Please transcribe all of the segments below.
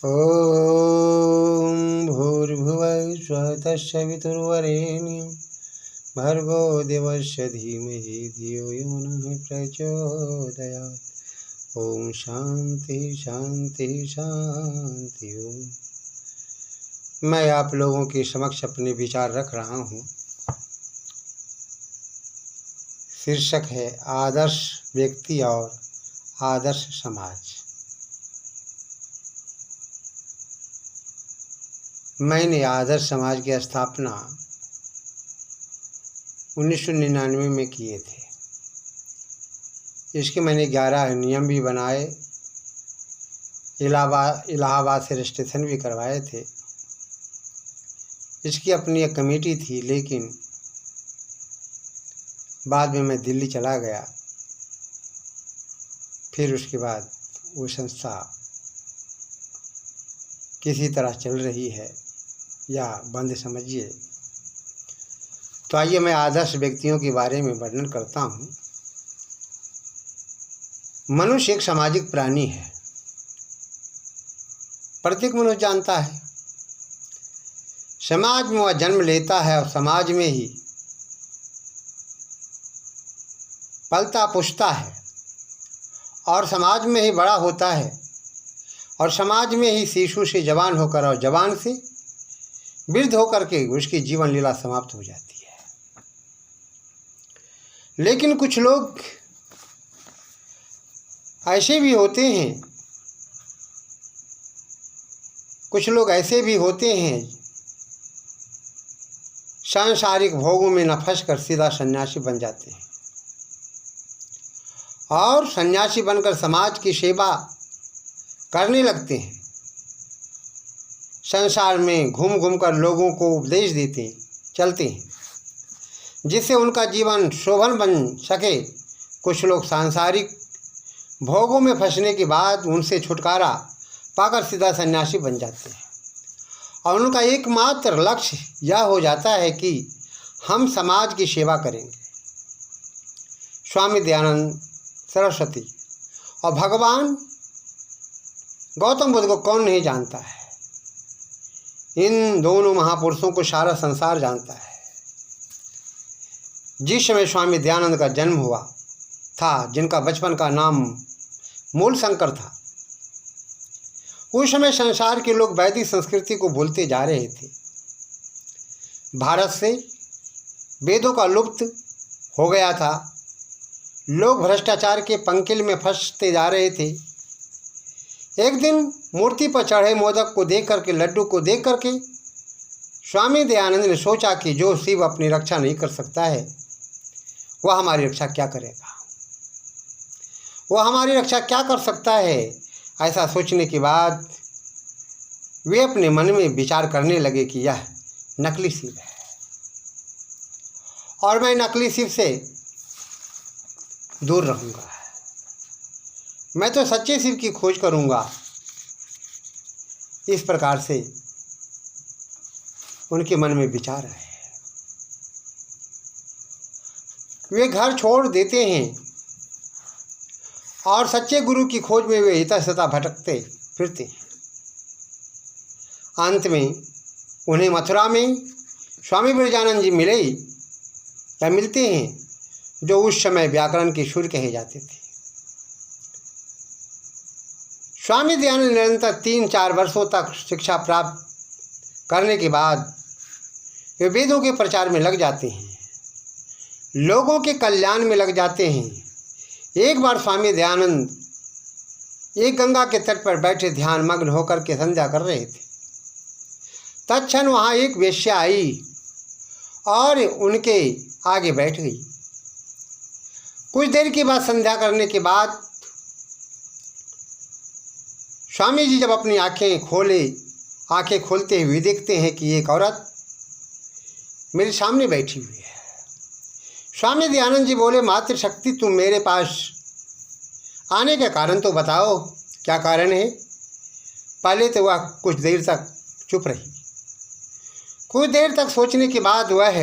ॐ भूर्भुवः स्वः तत्सवितुर्वरेण्यं भर्गो देवस्य धीमहि धियो यो नः प्रचोदयात्। ओम शांति शांति शांति। ओम मैं आप लोगों के समक्ष अपने विचार रख रहा हूँ। शीर्षक है आदर्श व्यक्ति और आदर्श समाज। मैंने आदर्श समाज की स्थापना 1999 में किए थे। इसके मैंने 11 नियम भी बनाए, इलाहाबाद से रजिस्ट्रेशन भी करवाए थे। इसकी अपनी एक कमेटी थी, लेकिन बाद में मैं दिल्ली चला गया। फिर उसके बाद वो संस्था किसी तरह चल रही है या बंद समझिए। तो आइए मैं आदर्श व्यक्तियों के बारे में वर्णन करता हूँ। मनुष्य एक सामाजिक प्राणी है। प्रत्येक मनुष्य जानता है समाज में वह जन्म लेता है और समाज में ही पलता पुछता है और समाज में ही बड़ा होता है और समाज में ही शिशु से जवान होकर और जवान से वृद्ध होकर के उसकी जीवन लीला समाप्त हो जाती है। लेकिन कुछ लोग ऐसे भी होते हैं, सांसारिक भोगों में न फंसकर सीधा सन्यासी बन जाते हैं और सन्यासी बनकर समाज की सेवा करने लगते हैं। संसार में घूम घूम कर लोगों को उपदेश देते चलते हैं, जिससे उनका जीवन शोभन बन सके। कुछ लोग सांसारिक भोगों में फंसने के बाद उनसे छुटकारा पाकर सीधा सन्यासी बन जाते हैं और उनका एकमात्र लक्ष्य यह हो जाता है कि हम समाज की सेवा करेंगे। स्वामी दयानंद सरस्वती और भगवान गौतम बुद्ध को कौन नहीं जानता है। इन दोनों महापुरुषों को सारा संसार जानता है। जिस समय स्वामी दयानंद का जन्म हुआ था, जिनका बचपन का नाम मूल शंकर था, उस समय संसार के लोग वैदिक संस्कृति को भूलते जा रहे थे। भारत से वेदों का लुप्त हो गया था। लोग भ्रष्टाचार के पंकिल में फंसते जा रहे थे। एक दिन मूर्ति पर चढ़े मोदक को देख करके, लड्डू को देख करके स्वामी दयानंद ने सोचा कि जो शिव अपनी रक्षा नहीं कर सकता है, वह हमारी रक्षा क्या करेगा, वह हमारी रक्षा क्या कर सकता है। ऐसा सोचने के बाद वे अपने मन में विचार करने लगे कि यह नकली शिव है और मैं नकली शिव से दूर रहूँगा। मैं तो सच्चे शिव की खोज करूँगा। इस प्रकार से उनके मन में विचार आए। वे घर छोड़ देते हैं और सच्चे गुरु की खोज में वे इतस्ततः भटकते फिरते हैं। अंत में उन्हें मथुरा में स्वामी ब्रजानंद जी मिलते हैं, जो उस समय व्याकरण के सूर्य कहे जाते थे। स्वामी दयानंद निरंतर 3-4 वर्षों तक शिक्षा प्राप्त करने के बाद वे वेदों के प्रचार में लग जाते हैं, लोगों के कल्याण में लग जाते हैं। एक बार स्वामी दयानंद एक गंगा के तट पर बैठे ध्यान मग्न होकर के संध्या कर रहे थे। तत्क्षण वहाँ एक वेश्या आई और उनके आगे बैठ गई। कुछ देर के बाद संध्या करने के बाद स्वामी जी जब अपनी आंखें खोलते हुए देखते हैं कि एक औरत मेरे सामने बैठी हुई है। स्वामी दयानंद जी बोले, मातृशक्ति, तुम मेरे पास आने का कारण तो बताओ, क्या कारण है। पहले तो वह कुछ देर तक चुप रही। कुछ देर तक सोचने के बाद वह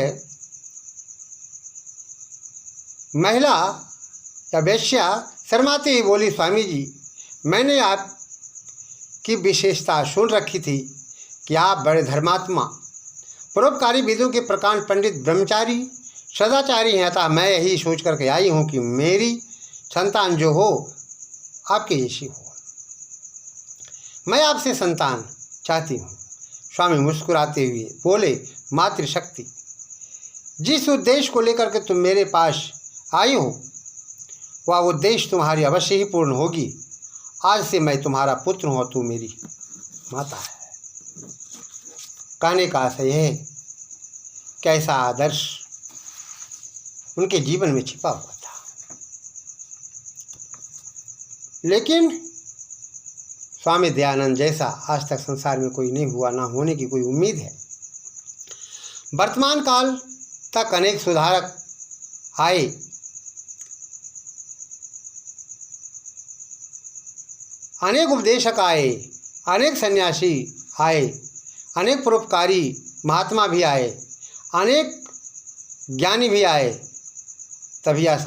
महिला या वेश्या शर्माते ही बोली, स्वामी जी, मैंने आप की विशेषता सुन रखी थी कि आप बड़े धर्मात्मा, परोपकारी, वेदों के प्रकांड पंडित, ब्रह्मचारी, सदाचारी हैं। अतः मैं यही सोच करके आई हूँ कि मेरी संतान जो हो आपके जैसी हो। मैं आपसे संतान चाहती हूँ। स्वामी मुस्कुराते हुए बोले, मातृशक्ति, जिस उद्देश्य को लेकर के तुम मेरे पास आई हो वह उद्देश्य तुम्हारी अवश्य ही पूर्ण होगी। आज से मैं तुम्हारा पुत्र हूँ और तू मेरी माता है। कहने का आशय है कैसा आदर्श उनके जीवन में छिपा हुआ था। लेकिन स्वामी दयानंद जैसा आज तक संसार में कोई नहीं हुआ, ना होने की कोई उम्मीद है। वर्तमान काल तक अनेक सुधारक आए, अनेक उपदेशक आए, अनेक सन्यासी आए, अनेक परोपकारी महात्मा भी आए, अनेक ज्ञानी भी आए, तभी यह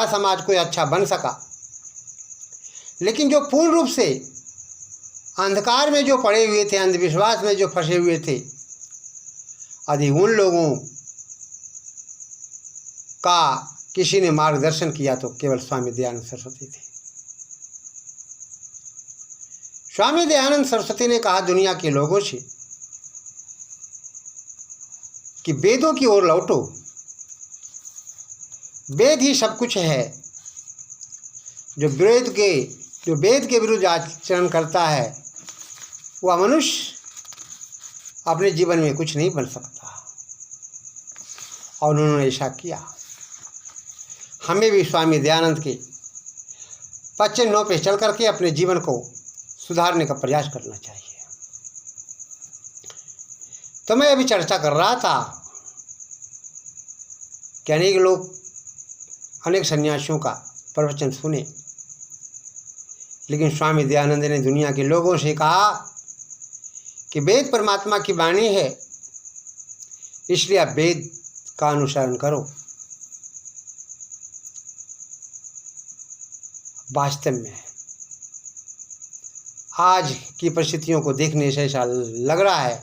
समाज कोई अच्छा बन सका। लेकिन जो पूर्ण रूप से अंधकार में जो पड़े हुए थे, अंधविश्वास में जो फंसे हुए थे, यदि उन लोगों का किसी ने मार्गदर्शन किया तो केवल स्वामी दयानंद सरस्वती थे। स्वामी दयानंद सरस्वती ने कहा दुनिया के लोगों से कि वेदों की ओर लौटो, वेद ही सब कुछ है। जो वेद के विरुद्ध आचरण करता है वह मनुष्य अपने जीवन में कुछ नहीं बन सकता। और उन्होंने ऐसा किया। हमें भी स्वामी दयानंद के 25 नौ पे चल करके अपने जीवन को सुधारने का प्रयास करना चाहिए। तो मैं अभी चर्चा कर रहा था कि अनेक सन्यासियों का प्रवचन सुने, लेकिन स्वामी दयानंद ने दुनिया के लोगों से कहा कि वेद परमात्मा की वाणी है, इसलिए आप वेद का अनुसरण करो। वास्तव में आज की परिस्थितियों को देखने से ऐसा लग रहा है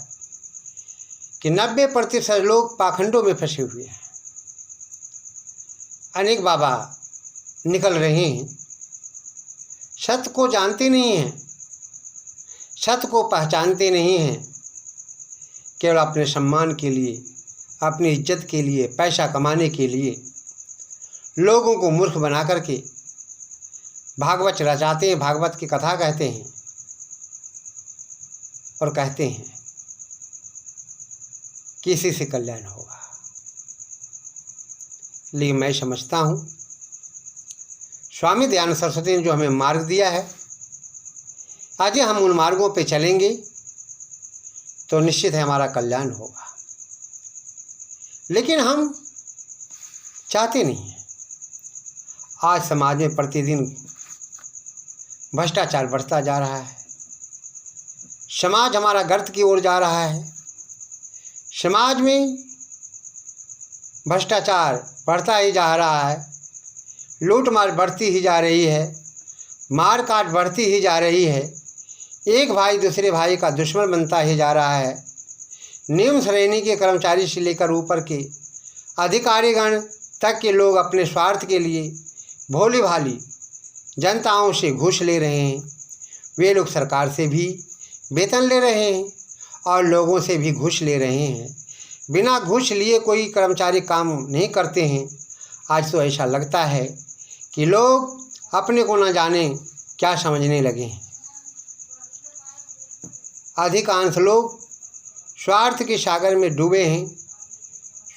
कि 90% लोग पाखंडों में फंसे हुए हैं। अनेक बाबा निकल रहे हैं, सत्य को जानते नहीं हैं, सत्य को पहचानते नहीं हैं, केवल अपने सम्मान के लिए, अपनी इज्जत के लिए, पैसा कमाने के लिए लोगों को मूर्ख बना करके भागवत रचाते हैं, भागवत की कथा कहते हैं और कहते हैं कि इसी से कल्याण होगा। लेकिन मैं समझता हूँ स्वामी दयानंद सरस्वती ने जो हमें मार्ग दिया है, आज हम उन मार्गों पे चलेंगे तो निश्चित है हमारा कल्याण होगा। लेकिन हम चाहते नहीं हैं। आज समाज में प्रतिदिन भ्रष्टाचार बढ़ता जा रहा है, समाज हमारा गर्त की ओर जा रहा है, समाज में भ्रष्टाचार बढ़ता ही जा रहा है, लूट मार बढ़ती ही जा रही है, मार काट बढ़ती ही जा रही है, एक भाई दूसरे भाई का दुश्मन बनता ही जा रहा है। निम्न श्रेणी के कर्मचारी से लेकर ऊपर के अधिकारीगण तक के लोग अपने स्वार्थ के लिए भोली भाली जनताओं से घूस ले रहे हैं। वे लोग सरकार से भी वेतन ले रहे हैं और लोगों से भी घूस ले रहे हैं। बिना घूस लिए कोई कर्मचारी काम नहीं करते हैं। आज तो ऐसा लगता है कि लोग अपने को न जाने क्या समझने लगे हैं। अधिकांश लोग स्वार्थ के सागर में डूबे हैं।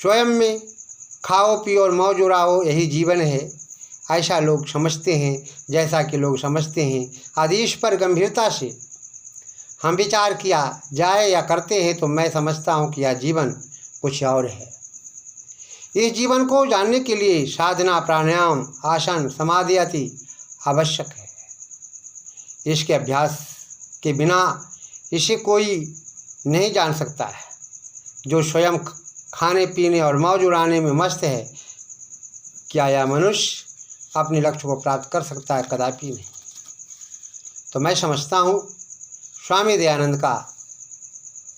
स्वयं में खाओ पियो और मौज उड़ाओ यही जीवन है, ऐसा लोग समझते हैं। जैसा कि लोग समझते हैं, आदेश पर गंभीरता से हम विचार किया जाए या करते हैं तो मैं समझता हूँ कि यह जीवन कुछ और है। इस जीवन को जानने के लिए साधना, प्राणायाम, आसन, समाधि आदि आवश्यक है। इसके अभ्यास के बिना इसे कोई नहीं जान सकता है। जो स्वयं खाने पीने और मौज उड़ाने में मस्त है, क्या यह मनुष्य अपने लक्ष्य को प्राप्त कर सकता है? कदापि नहीं। तो मैं समझता हूँ स्वामी दयानंद का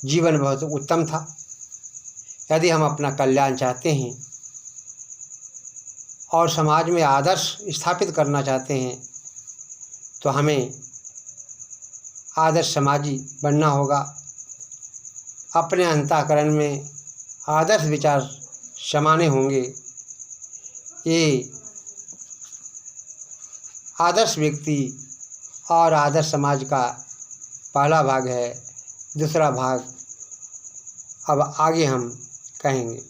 जीवन बहुत उत्तम था। यदि हम अपना कल्याण चाहते हैं और समाज में आदर्श स्थापित करना चाहते हैं तो हमें आदर्श समाजी बनना होगा। अपने अंतःकरण में आदर्श विचार समाने होंगे। ये आदर्श व्यक्ति और आदर्श समाज का पहला भाग है। दूसरा भाग अब आगे हम कहेंगे।